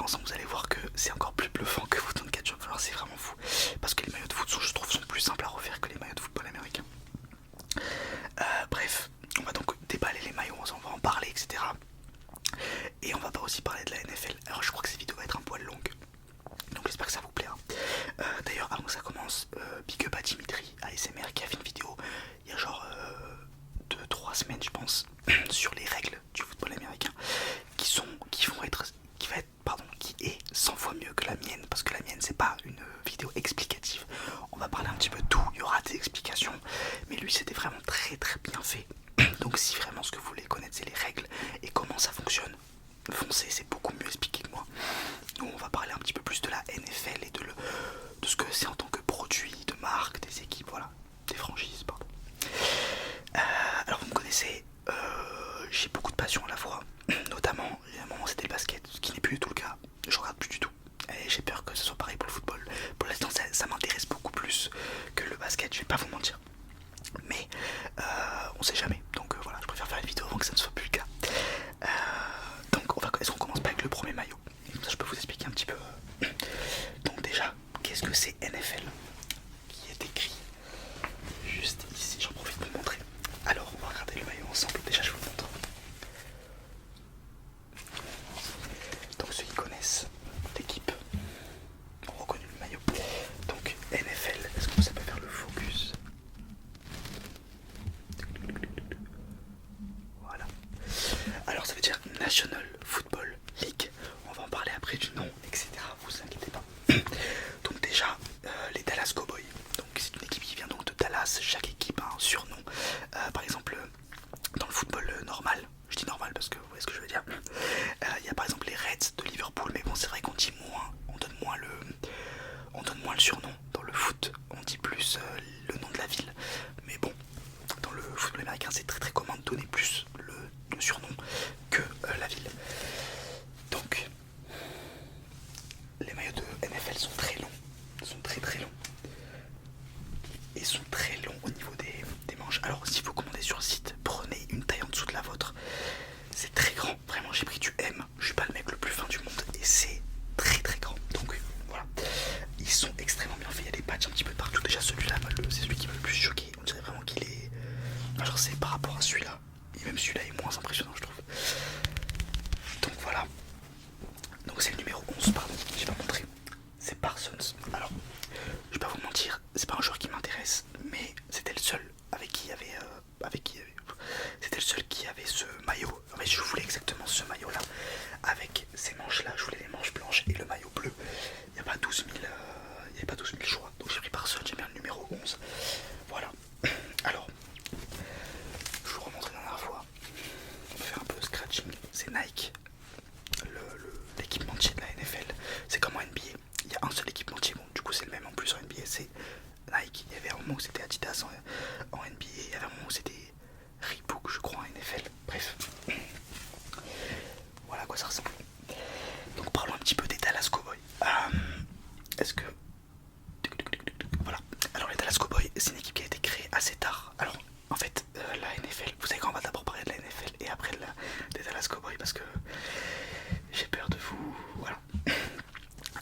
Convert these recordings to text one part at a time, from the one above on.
ensemble, vous allez voir que c'est encore plus bluffant que Foot 24 Jump. Alors c'est vraiment fou, parce que les maillots de foot je trouve sont plus simples à refaire que les maillots de football américain. Bref, on va donc déballer les maillots, on va en parler, etc. Et on va pas aussi parler de la NFL. Alors je crois que cette vidéo va être un poil longue, donc j'espère que ça vous plaira. D'ailleurs, avant que ça commence, big up à Dimitri ASMR qui a fait une vidéo il y a genre 2-3 semaines je pense sur les règles du football américain qui est 100 fois mieux que la mienne, parce que la mienne c'est pas une vidéo explicative. On va parler un petit peu de tout, il y aura des explications, mais lui c'était vraiment très très bien fait. Donc si vraiment ce que vous voulez connaître c'est les règles et comment ça fonctionne, foncez, c'est beaucoup mieux expliqué que moi. Nous on va parler un petit peu plus de la NFL et de ce que c'est en tant que produit, de marque, des équipes, voilà, des franchises, pardon. Alors vous me connaissez, j'ai beaucoup de passion à la fois, notamment à un moment c'était le basket, ce qui n'est plus du tout le cas, je regarde plus du tout. Et j'ai peur que ce soit pareil pour le football. Pour l'instant ça m'intéresse beaucoup plus que le basket, je vais pas vous mentir. Mais on sait jamais, donc voilà, je préfère faire une vidéo avant que ça ne soit plus le cas. Donc est-ce qu'on commence pas avec le premier maillot? Comme ça je peux vous expliquer un petit peu. Donc déjà, qu'est-ce que c'est NFL? Qui est écrit juste ici, j'en profite pour vous montrer. Alors on va regarder le maillot ensemble, déjà je vous le montre. Donc ceux qui connaissent l'équipe ont reconnu le maillot. Donc NFL, est-ce que ça peut faire le focus? Voilà. Alors ça veut dire National Football League. On va en parler après du nom, etc. Vous inquiétez pas. Donc déjà, les Dallas Cowboys. Donc c'est une équipe qui vient donc de Dallas. Chaque équipe a un surnom. Par exemple, dans le football normal, je dis normal parce que vous voyez ce que je veux dire. Il y a par exemple les Reds de Liverpool, mais bon c'est vrai qu'on dit moins, on donne moins le surnom. Dans le foot, on dit plus le nom de la ville. Mais bon, dans le football américain, c'est très très commun de donner plus le surnom que la ville. Donc, les maillots de NFL sont très longs, sont très très longs. Et sont très longs au niveau des manches. Alors, si vous commandez sur le site, prenez une taille en dessous de la vôtre. C'est très grand, vraiment, j'ai pris du M. Je suis pas le mec le plus fin du monde et c'est très très grand. Donc, voilà. Ils sont extrêmement bien faits, il y a des patchs un petit peu partout. Déjà, celui-là, c'est celui qui m'a le plus choqué. On dirait vraiment qu'il est. Alors, c'est par rapport à celui-là. Et même celui-là est moins impressionnant, je trouve. Donc, voilà. Donc, c'est le numéro 11, pardon, j'ai pas montré. C'est Parsons. Alors, je vais pas vous mentir, c'est pas un joueur qui m'intéresse, mais c'était le seul avec qui il y avait. C'était le seul qui avait ce maillot. En fait, je voulais exactement ce maillot-là. Avec ces manches-là, je voulais les manches blanches et le maillot bleu. Il n'y a pas 12 000, il y avait pas 12 000 choix. Donc j'ai pris Parsons, j'ai bien le numéro 11. Voilà. Alors, je vous remontre la dernière fois. On va faire un peu de scratching. C'est Nike, l'équipementier de la NFL. C'est comme en NBA. Il y a un seul équipementier. Bon, du coup, c'est le même en plus en NBA. C'est Nike. Il y avait un moment où c'était Adidas en NBA. Il y avait un moment où c'était Reebok, je crois, en NFL. Bref. Voilà à quoi ça ressemble. Donc, parlons un petit peu des Dallas Cowboys. Est-ce que. Voilà. Alors, les Dallas Cowboys, c'est une équipe qui a été créée assez tard. Alors, en fait, la NFL, vous savez quoi, on va d'abord parler de la NFL et après des Dallas Cowboys parce que j'ai peur de vous. Voilà.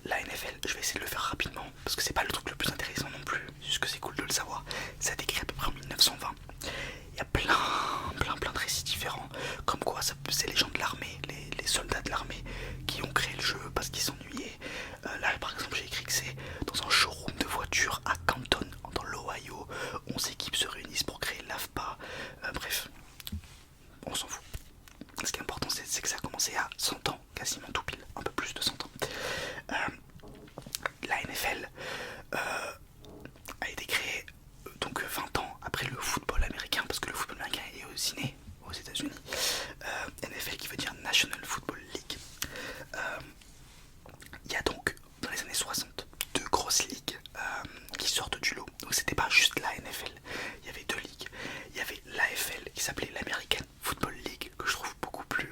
La NFL, je vais essayer de le faire rapidement parce que c'est pas le truc le plus intéressant non plus, juste que c'est cool de le savoir. Ça a été créé à peu près en 1920. Il y a plein de récits différents, comme quoi c'est les gens de l'armée, les soldats de l'armée qui ont créé le jeu parce qu'ils s'ennuyaient. Là par exemple j'ai écrit que c'est dans un showroom de voitures à Canton, dans l'Ohio. 11 équipes se réunissent pour créer l'AFPA. Bref, on s'en fout. Ce qui est important c'est que ça a commencé à 100 ans, quasiment tout pile, un peu plus de 100 ans. La NFL a été créée donc 20 ans après le football américain, parce que le football américain est aussi né aux États-Unis. NFL qui veut dire National Football League. Il y a donc dans les années 60 deux grosses ligues qui sortent du lot. Donc c'était pas juste la NFL, il y avait deux ligues. Il y avait l'AFL qui s'appelait l'American Football League, que je trouve beaucoup plus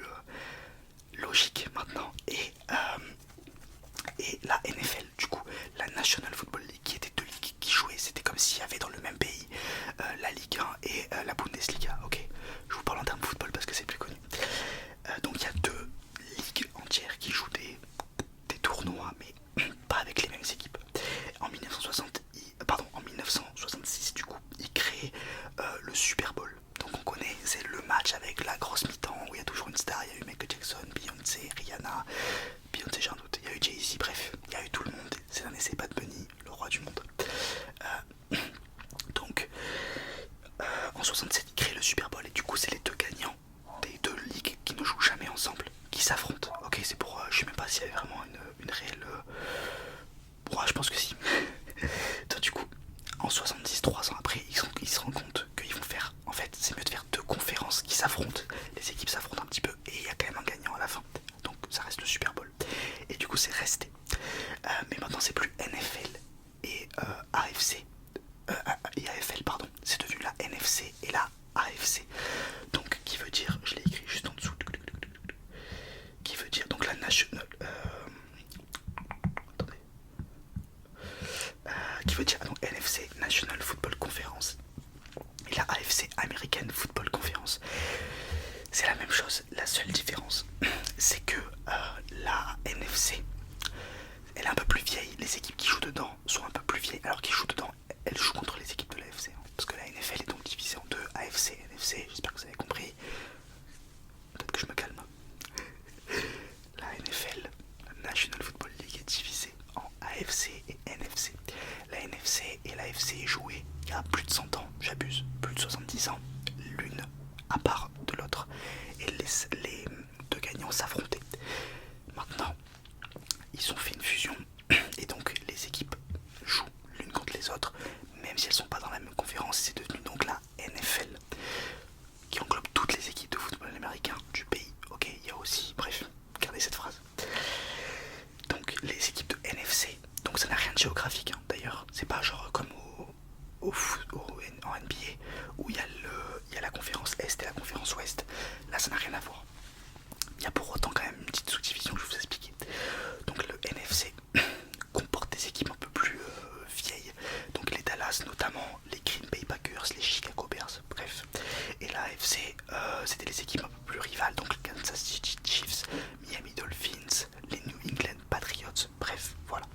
logique maintenant, et la NFL, du coup la National Football League, qui étaient deux ligues qui jouaient. C'était comme s'il y avait dans le même pays la Ligue 1 et la Bundesliga. Ok, je vous parle en termes de football parce que c'est plus connu. Donc il y a deux ligues entières qui jouent des vraiment une réelle... Ouais, je pense que si. Donc, du coup, en 70, 3 ans après, ils se rendent compte qu'ils vont faire... En fait, c'est mieux de faire deux conférences qui s'affrontent. Les équipes s'affrontent un petit peu et il y a quand même un gagnant à la fin. Donc ça reste le Super Bowl. Et du coup, c'est resté. Mais maintenant, c'est plus NFL et AFC. Et AFL, pardon. C'est devenu la NFC et la AFC. Donc, qui veut dire... Je l'ai écrit juste en dessous. Qui veut dire donc la National... attendez. Qui veut dire donc NFC, National Football Conference, et la AFC, American Football Conference. C'est la même chose, la seule différence c'est que la NFC elle est un peu plus vieille, les équipes qui jouent dedans sont un peu plus vieilles, alors qu'ils jouent dedans, elles jouent contre les équipes de l'AFC, hein, parce que la NFL est donc divisée en deux, AFC et NFC, j'espère que vous avez compris. Peut-être que je me calme. La NFL, National Football League, est divisée en AFC et NFC. La NFC et l'AFC jouaient il y a plus de 100 ans, j'abuse, plus de 70 ans, l'une à part de l'autre, et les deux gagnants s'affrontaient. Maintenant, ils ont fait une fusion, et donc les équipes jouent l'une contre les autres, même si elles ne sont pas dans la même conférence. C'est devenu donc la NFL, qui englobe toutes les équipes de football américain du pays. Ok, il y a aussi, bref, gardez cette phrase. Donc les équipes de NFC, donc ça n'a rien de géographique, hein, d'ailleurs, c'est pas genre comme en NBA où il y a la conférence Est et la conférence Ouest. Là, ça n'a rien à voir. Il y a pour autant quand même une petite sous-division que je vais vous expliquer. Donc le NFC comporte des équipes un peu plus vieilles, donc les Dallas notamment, les Green Bay Packers, les Chicago Bears, bref. Et la AFC, c'était les équipes un peu plus rivales, donc les Kansas City Chiefs, Miami Dolphins, les New England Patriots, bref, voilà.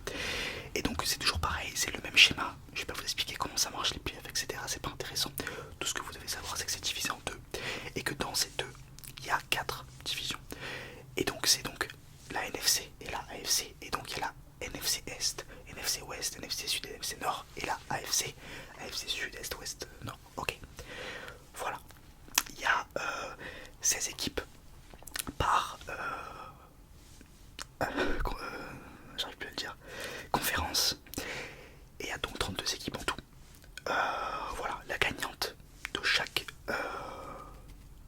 Et donc c'est toujours pareil, c'est le même schéma. Je vais pas vous expliquer comment ça marche, les playoffs, etc. C'est pas intéressant. Tout ce que vous devez savoir, c'est que c'est divisé en deux, et que dans ces deux, il y a 4 divisions. Et donc c'est donc la NFC et la AFC, et donc il y a la NFC Est, NFC Ouest, NFC Sud, NFC Nord, et la AFC, AFC Sud, Est, Ouest, Nord. Ok, voilà. Il y a 16 équipes par j'arrive plus à le dire, conférence, et il y a donc 32 équipes en tout. Voilà, la gagnante de chaque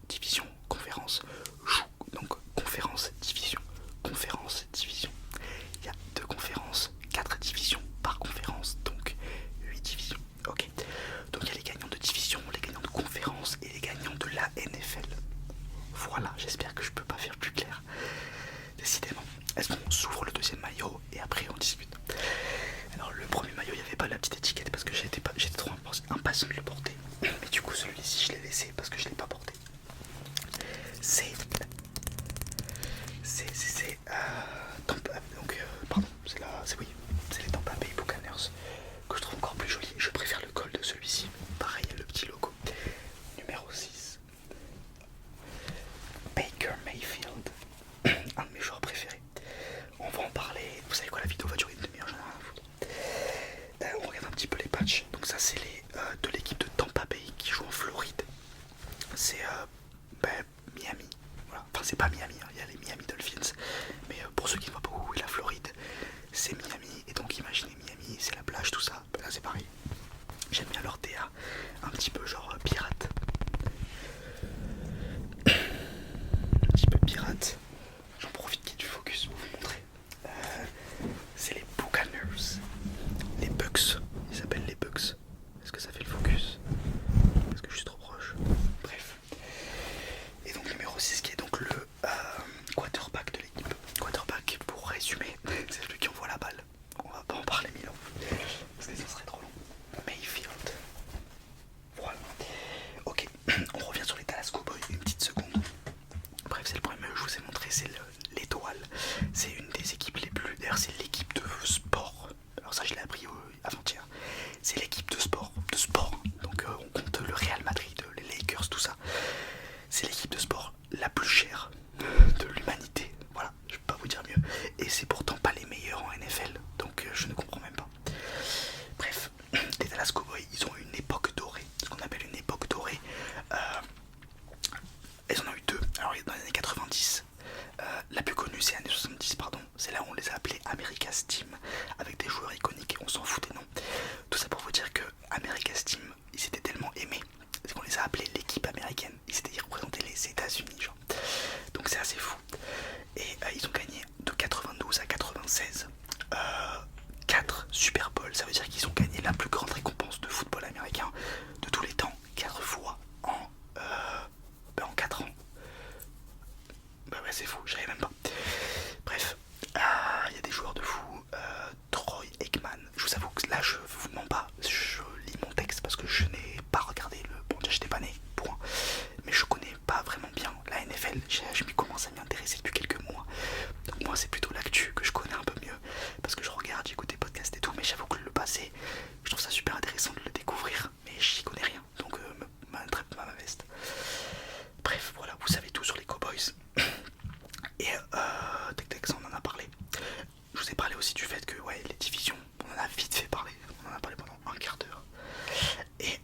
division, conférence, joue donc conférence, division, conférence, division. Il y a 2 conférences, 4 divisions par conférence, donc 8 divisions. Ok, donc il y a les gagnants de division, les gagnants de conférence et les gagnants de la NFL. Voilà, j'espère que je peux pas faire plus clair. Décidément. Est-ce qu'on s'ouvre le deuxième maillot et après on discute? Alors le premier maillot, il n'y avait pas la petite étiquette parce que j'étais trop impatient de le porter. Mais du coup celui-ci je l'ai laissé parce que je l'ai pas porté. C'est les Tampa Bay Buccaneers que je trouve encore plus joli. Je préfère le col de celui-ci. Pareil, le petit logo. Numéro 6. Baker Mayfield, un de mes joueurs préférés. On va en parler. Vous savez quoi, la vidéo va durer une demi-heure, j'en ai rien à foutre. On regarde un petit peu les patchs. Donc ça c'est les de l'équipe de Tampa Bay qui joue en Floride. C'est Miami. Voilà. Enfin c'est pas Miami, hein. Il y a les Miami Dolphins. Mais pour ceux qui ne voient pas où est la Floride, c'est Miami. Et donc imaginez Miami, c'est la plage, tout ça. Là c'est pareil. J'aime bien leur DA, un petit peu genre pirate. Un petit peu pirate. J'en profite qu'il y ait du focus pour vous montrer. C'est les Buccaneers. Les Bucks. Ils s'appellent les Bucks. Est-ce que ça fait le focus? Est-ce que je suis trop proche? Bref. Et donc numéro 6 qui est donc le quarterback de l'équipe. Quarterback, pour résumer, c'est celui qui envoie la balle. On va pas en parler mille ans, parce que ça serait trop long. Mayfield. Voilà. Ok, on revient sur les Dallas Cowboys une petite seconde. Bref, c'est le premier que je vous ai montré, c'est l'étoile. C'est une des équipes les plus... D'ailleurs, c'est l'équipe de sport. Alors ça, je l'ai appris avant-hier. C'est l'équipe de sport. Donc on compte le Real Madrid, les Lakers, tout ça. C'est l'équipe de sport la plus chère de l'humanité. Voilà, je peux pas vous dire mieux. Et c'est pourtant pas les meilleurs en NFL. Donc je ne comprends même pas. Bref, les Dallas Cowboys, ils ont une époque dorée. Ce qu'on appelle une époque dorée. Elles en ont eu deux. Alors dans les années 90, la plus connue c'est les années 70, pardon. C'est là où les a appelés America's Team, avec des joueurs iconiques et on s'en foutait, non. Tout ça pour vous dire que America's Team, ils étaient tellement aimés qu'on les a appelés l'équipe américaine. Ils représentaient les États-Unis, genre. Donc c'est assez fou. Et ils ont gagné de 92 à 96 4 Super Bowl. Ça veut dire qu'ils ont gagné la plus grande récompense de football américain de tous les temps, 4 fois en 4 ans. Bah ouais, c'est fou, je savais même pas. Bref, il y a des joueurs de fou. Troy Aikman, je vous avoue que là je vous mens pas, je lis mon texte parce que je n'ai pas regardé le... Bon, déjà j'étais pas né, point. Mais je connais pas vraiment bien la NFL, je m'y commence à m'y intéresser depuis quelques mois. Donc moi c'est plutôt l'actu que je connais un peu mieux, parce que je regarde, j'écoute des podcasts et tout, mais j'avoue que le passé, je trouve ça super intéressant de le découvrir, mais j'y connais rien, donc ma veste. Bref, voilà, vous savez tout sur les Cowboys. Et Tech, on en a parlé. Je vous ai parlé aussi du fait que ouais, les divisions, on en a vite fait parler, on en a parlé pendant un quart d'heure. Et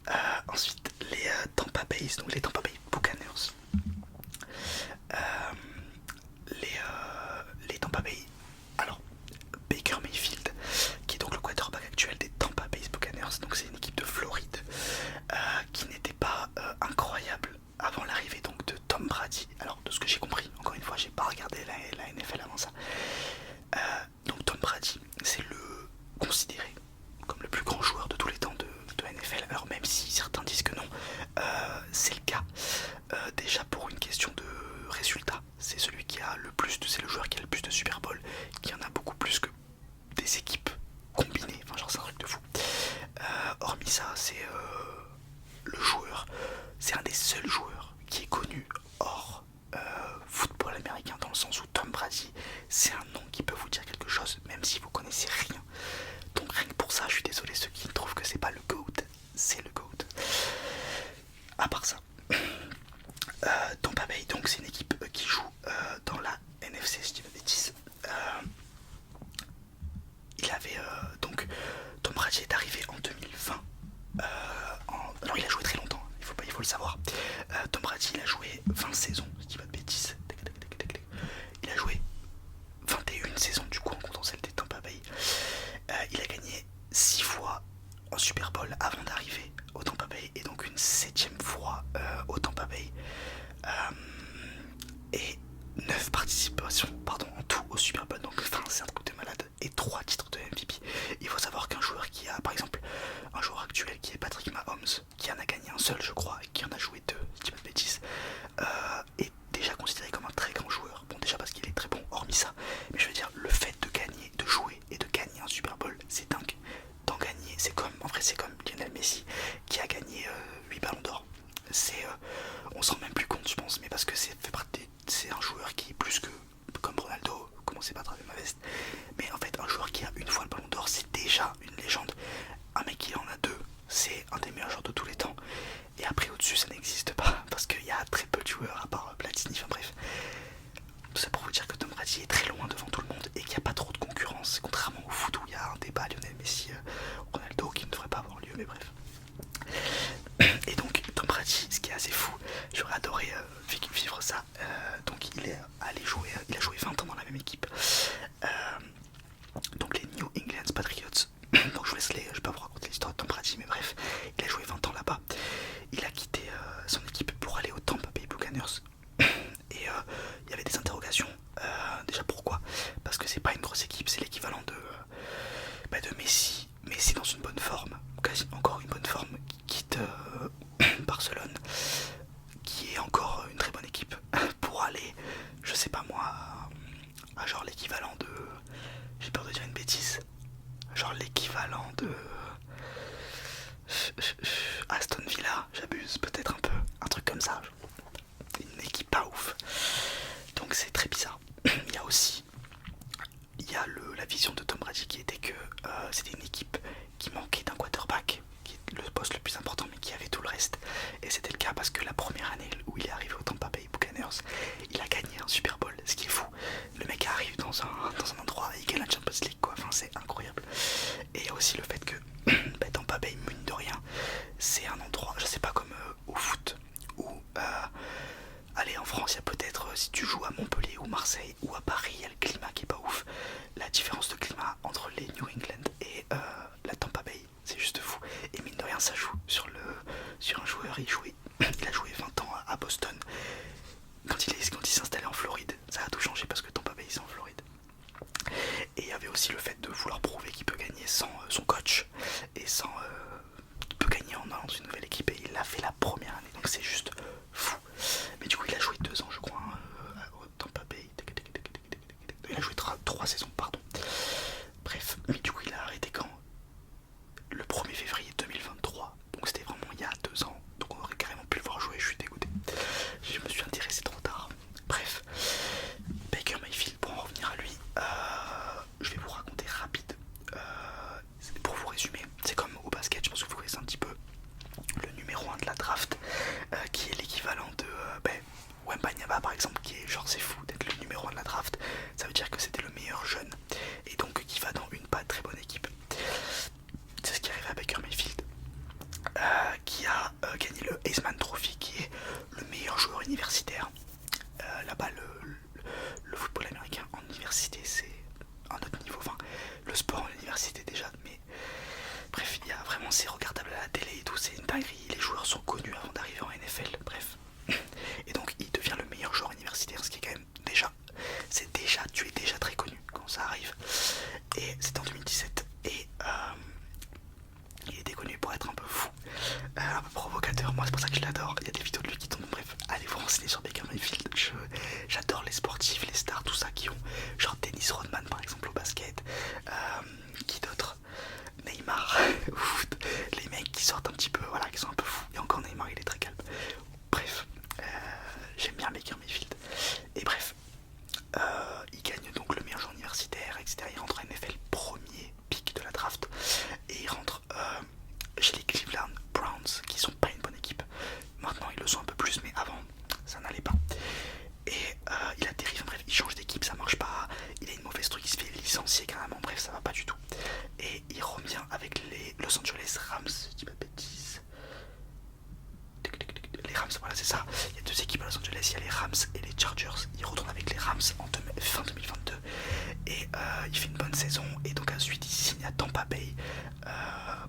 ensuite les Tampa Bay, donc les Tampa Bay Buccaneers. Les Tampa Bay, alors Baker Mayfield, qui est donc le quarterback actuel des Tampa Bay Buccaneers, donc c'est une équipe de Floride qui n'était pas incroyable avant l'arrivée donc de Tom Brady. Alors de ce que j'ai compris, encore une fois j'ai pas regardé la NFL avant ça. Donc Tom Brady, c'est le considéré comme le plus grand joueur de tous les temps de NFL. Alors même si certains disent que non, c'est le cas. Déjà pour une question de résultat, c'est celui qui a le plus, c'est le joueur qui a le plus de Super Bowl, qui en a beaucoup plus que des équipes combinées. Enfin genre c'est un truc de fou. Hormis ça, c'est le joueur, c'est un des seuls joueurs qui est connu hors football américain, dans le sens où Tom Brady, c'est un nom qui peut vous dire quelque chose, même si vous connaissez rien. Donc rien que pour ça, je suis désolé ceux qui trouvent que c'est pas le GOAT, c'est le GOAT. À part ça, Tampa Bay, donc c'est une équipe qui joue dans la NFC, si je dis pas de bêtises. Il avait donc Tom Brady est arrivé en 2020. Alors il a joué très longtemps, il faut le savoir. Tom Brady il a joué 20 saisons, si je dis pas de bêtises. Il a joué 21 saisons du coup en comptant celle des Tampa Bay. Il a gagné 6 fois en Super Bowl avant d'arriver au Tampa Bay et donc une 7ème fois au Tampa Bay. Et 9 participations en tout au Super Bowl, donc enfin, c'est un truc de malade, et 3 titres de MVP. Il faut savoir qu'un joueur qui a, par exemple, un joueur actuel qui est Patrick Mahomes, qui en a gagné un seul je crois, et qui en a joué 2, si je dis pas de bêtises, est déjà considéré comme un très grand joueur. Bon déjà parce qu'il est très bon, hormis ça, mais je veux dire, le fait de gagner, de jouer et de gagner un Super Bowl, c'est dingue. D'en gagner, c'est comme, en vrai c'est comme Lionel Messi, qui a gagné 8 ballons d'or. C'est, on s'en rend même plus compte je pense, mais parce que c'est un joueur qui est plus que comme Ronaldo, commencez pas à travers ma veste, mais en fait un joueur qui a une fois le ballon d'or c'est déjà une légende. Un mec qui en a 2, c'est un des meilleurs joueurs de tous les temps, et après au dessus ça n'existe pas parce qu'il y a très peu de joueurs à part Platini. Enfin bref, tout ça pour vous dire que Tom Brady est très loin devant tout le monde et qu'il n'y a pas trop de concurrence, contrairement au foot où il y a un débat Lionel Messi Ronaldo qui ne devrait pas avoir lieu, mais bref. Et donc Tom Brady, ce qui est assez fou, j'aurais adoré vivre ça. Donc il est allé jouer, il a joué 20 ans dans la même équipe. Donc les New England Patriots. Donc je vous laisse je vais pas vous raconter l'histoire de Tom Brady, mais bref, il a joué 20 ans là-bas. Il a quitté son équipe pour aller au Tampa Bay Buccaneers. Et il y avait des interrogations. Déjà pourquoi? Parce que c'est pas une grosse équipe, c'est l'équivalent de Messi. Messi dans une bonne forme, quasi encore une bonne forme, qui quitte Barcelone, qui est encore une très bonne équipe, pour aller, je sais pas moi, à genre l'équivalent de, j'ai peur de dire une bêtise, genre l'équivalent de Aston Villa, j'abuse peut-être un peu, un truc comme ça, une équipe pas ouf. Donc c'est très bizarre. Il y a aussi la vision de Tom Brady qui était que c'était une équipe qui manquait d'un quarterback, qui est le poste le plus important, mais qui avait tout le reste. Et c'était le cas parce que la première année où il est arrivé au Tampa Bay Buccaneers, il a gagné un Super Bowl, ce qui est fou. Le mec arrive dans un endroit, il gagne la Champions League, quoi. Enfin, c'est incroyable. Et il y a aussi le fait que Tampa Bay, mine de rien, c'est un endroit, je sais pas, comme au foot, où allez, en France, il y a peut-être, si tu joues à Montpellier ou Marseille ou à Paris, il y a le climat qui est pas ouf. Là, aussi le fait de vouloir prouver qu'il peut gagner sans son coach et sans il peut gagner en allant dans une nouvelle équipe, et il l'a fait la première année, donc c'est juste fou. Mais du coup il a joué 2 ans je crois au Tampa Bay. Il a joué 3 saisons, pardon. Bref, mais du coup il a arrêté quand? Le 1er février 2023, donc c'était vraiment il y a 2 ans, donc on aurait carrément pu le voir jouer. Je suis dégoûté, je me suis intéressé trop tard. Bref, Baker Mayfield, pour en revenir à lui, je vais vous raconter rapide, pour vous résumer, c'est comme au basket, je pense que vous connaissez un petit peu le numéro 1 de la draft, qui est l'équivalent de Wembanyama par exemple, qui est genre, c'est fou d'être le numéro 1 de la draft, ça veut dire que c'était le meilleur jeune, et donc qui va dans une pas très bonne équipe. C'est ce qui arrive à Baker Mayfield, qui a gagné le Heisman Trophy, qui est le meilleur joueur universitaire. Là-bas, le football américain en université, c'est un autre niveau. Enfin, le sport en université déjà, mais bref, il y a vraiment, c'est regardable à la télé et tout, c'est une dinguerie. Les joueurs sont connus avant d'arriver en NFL, bref. Et donc, il devient le meilleur joueur universitaire, ce qui est quand même déjà, tu es déjà très connu quand ça arrive. Et c'est en 2017, et il était connu pour être un peu fou, un peu provocateur. Moi c'est pour ça que je l'adore. Il y a des vidéos de lui qui tombent. Bref, allez vous renseigner sur Baker Mayfield. J'adore les sportifs, les stars, tout ça qui ont, genre Dennis Rodman par exemple au basket. Qui d'autre? Neymar au foot. Les mecs qui sortent un petit peu, voilà, qui sont un peu fous. Et encore Neymar, il est très calme. Bref, j'aime bien Baker Mayfield. Et bref, il gagne donc le meilleur joueur universitaire, etc. Il rentre en NFL, premier pick de la draft, et il rentre chez les Cleveland Browns, qui sont pas une bonne équipe. Maintenant ils le sont un peu plus, mais avant ça n'allait pas. Et il atterrit, bref, il change d'équipe, ça marche pas, il a une mauvaise truc, il se fait licencier carrément, bref, ça va pas du tout. Et il revient avec les Los Angeles Rams, je dis pas de bêtises. Les Rams, voilà, c'est ça. Il y a 2 équipes à Los Angeles, il y a les Rams et les Chargers. Il retourne avec les Rams en fin 2022, et il fait une bonne saison. Et donc ensuite il signe à Tampa Bay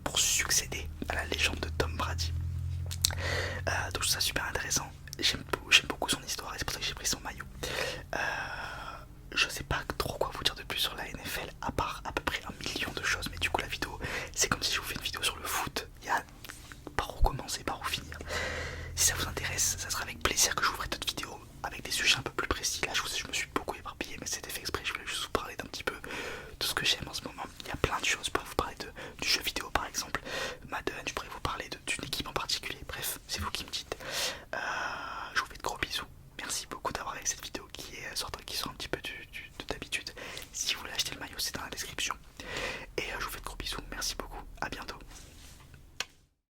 pour succéder à la légende de Tom Brady. Donc je trouve ça super intéressant. J'aime beaucoup son histoire, et c'est pour ça que j'ai pris son maillot. Je sais pas trop quoi vous dire de plus sur la NFL, à part à peu près 1 million de choses. Mais du coup la vidéo, c'est comme si je vous fais une vidéo sur le foot. Il y a par où commencer, par où finir. Si ça vous intéresse, ça sera avec plaisir que je vous ferai d'autres vidéos avec des sujets un peu plus précis. Là je me suis beaucoup éparpillé, mais c'était fait exprès. Je voulais juste vous parler d'un petit peu de ce que j'aime en ce moment. Il y a plein de choses